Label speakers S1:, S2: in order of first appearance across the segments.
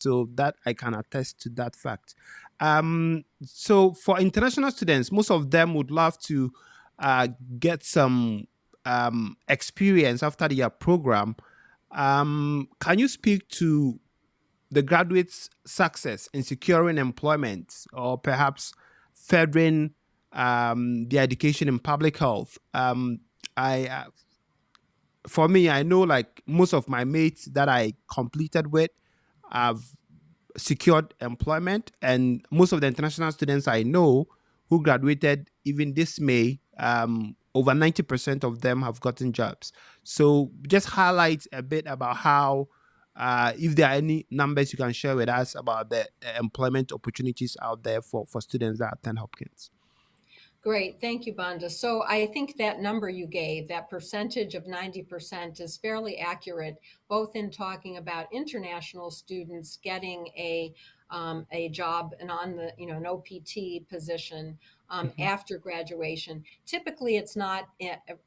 S1: So that I can attest to that fact. So for international students, most of them would love to get some experience after their program. Can you speak to the graduates' success in securing employment or perhaps furthering their education in public health? I For me, I know like most of my mates that I completed with have secured employment, and most of the international students I know who graduated even this May, over 90% of them have gotten jobs. So just highlight a bit about how, if there are any numbers you can share with us about the employment opportunities out there for students that attend Hopkins.
S2: Great. Thank you, Banda. So I think that number you gave, that percentage of 90%, is fairly accurate, both in talking about international students getting a job and on the, an OPT position
S1: Hmm.
S2: after graduation. Typically, it's not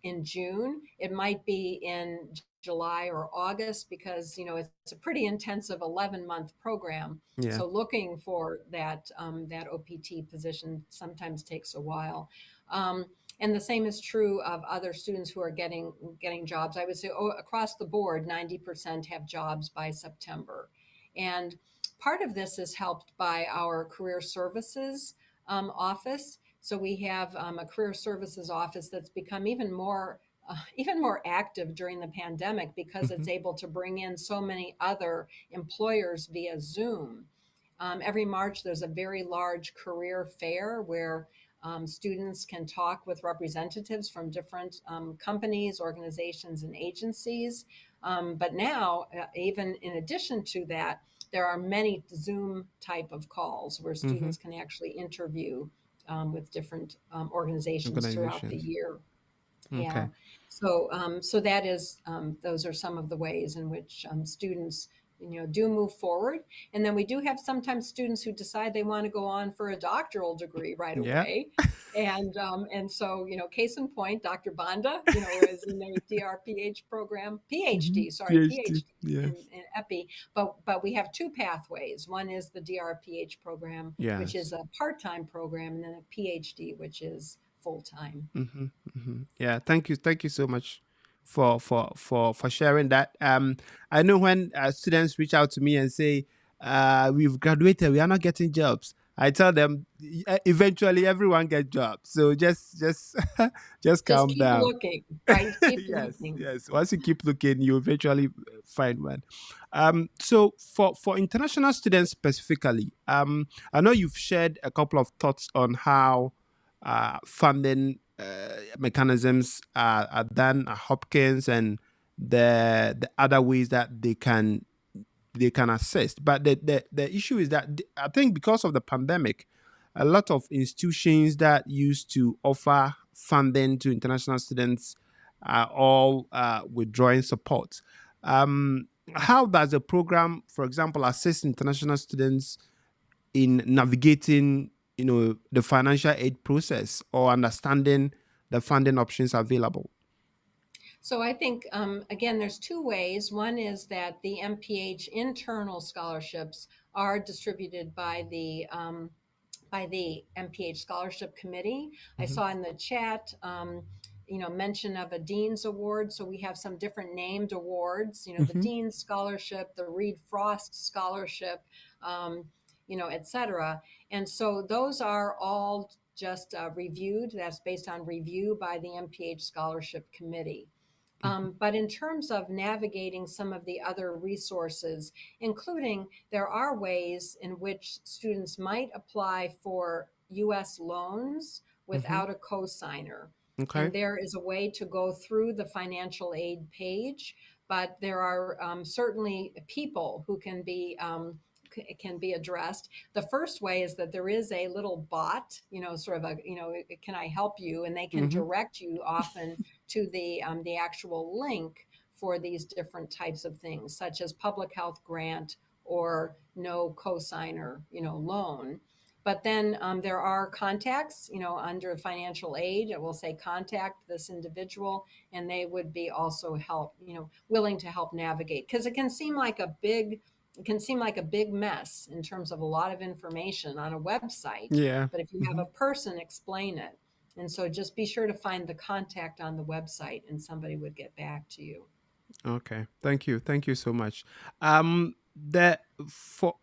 S2: in June. It might be in July or August because, it's a pretty intensive 11-month program.
S1: Yeah.
S2: So looking for that OPT position sometimes takes a while. Um, and the same is true of other students who are getting jobs. I would say across the board, 90% have jobs by September. And part of this is helped by our career services office. So we have a career services office that's become even more active during the pandemic because
S1: Hmm.
S2: it's able to bring in so many other employers via Zoom. Every March, there's a very large career fair where students can talk with representatives from different companies, organizations, and agencies. But now, even in addition to that, there are many Zoom type of calls where
S1: Hmm.
S2: students can actually interview with different organizations throughout the
S1: Organizations.
S2: year. Yeah.
S1: Okay.
S2: So that is, those are some of the ways in which students, do move forward. And then we do have sometimes students who decide they want to go on for a doctoral degree right
S1: Yeah.
S2: away. And so, case in point, Dr. Banda, is in a DRPH program,
S1: Hmm.
S2: PhD, sorry,
S1: PhD.
S2: PhD
S1: Yes.
S2: in EPI. But we have two pathways. One is the DRPH program, which is
S1: Yes.
S2: a part-time program, and then a PhD, which is full-time.
S1: Hmm. Hmm. Yeah, thank you so much for sharing that. I know when students reach out to me and say, we've graduated, we are not getting jobs. I tell them, eventually everyone gets jobs. So just just
S2: Just
S1: calm
S2: keep
S1: down."
S2: looking, right? Keep
S1: Yes,
S2: looking.
S1: yes. Once you keep looking, you eventually find one. So for international students specifically, I know you've shared a couple of thoughts on how funding mechanisms are done at Hopkins and the other ways that they can assist. But the issue is that I think because of the pandemic, a lot of institutions that used to offer funding to international students are all withdrawing support. How does the program, for example, assist international students in navigating, the financial aid process or understanding the funding options available?
S2: So I think, again, there's two ways. One is that the MPH internal scholarships are distributed by the MPH Scholarship Committee. I
S1: Hmm.
S2: saw in the chat, mention of a Dean's Award. So we have some different named awards, the
S1: Hmm.
S2: Dean's Scholarship, the Reed Frost Scholarship, et cetera. And so those are all just reviewed. That's based on review by the MPH Scholarship Committee. But in terms of navigating some of the other resources, including there are ways in which students might apply for US loans
S1: Hmm.
S2: without a cosigner.
S1: Okay.
S2: And there is a way to go through the financial aid page, but there are certainly people who can be addressed. The first way is that there is a little bot, sort of can I help you? And they can
S1: Hmm.
S2: direct you often to the actual link for these different types of things, such as public health grant or no cosigner, loan. But then there are contacts, under financial aid. It will say contact this individual, and they would be also willing to help navigate because it can seem like a big it can seem like a big mess in terms of a lot of information on a website,
S1: Yeah.
S2: but if you have
S1: Hmm.
S2: a person explain it, and so just be sure to find the contact on the website and somebody would get back to you.
S1: Okay. Thank you. Thank you so much. The for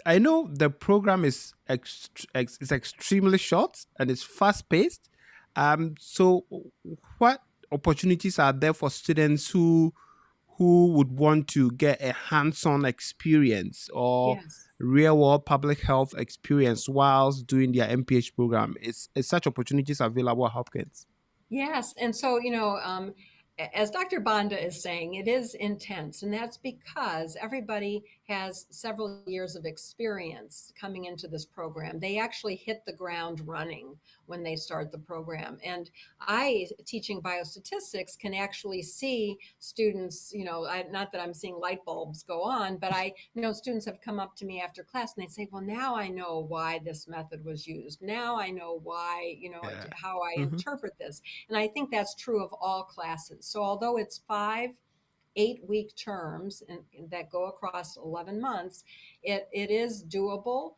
S1: I know the program is is extremely short and it's fast paced. So what opportunities are there for students who would want to get a hands-on experience or
S2: Yes.
S1: real-world public health experience whilst doing their MPH program? Is such opportunities available at Hopkins?
S2: Yes, and so as Dr. Banda is saying, it is intense, and that's because everybody has several years of experience coming into this program. They actually hit the ground running when they start the program. And I, teaching biostatistics, can actually see students. Not that I'm seeing light bulbs go on, but I know students have come up to me after class and they say, "Well, now I know why this method was used. Now I know why,
S1: Yeah.
S2: how I
S1: Mm-hmm.
S2: interpret this." And I think that's true of all classes. So although it's 5 8-week terms that go across 11 months, it is doable.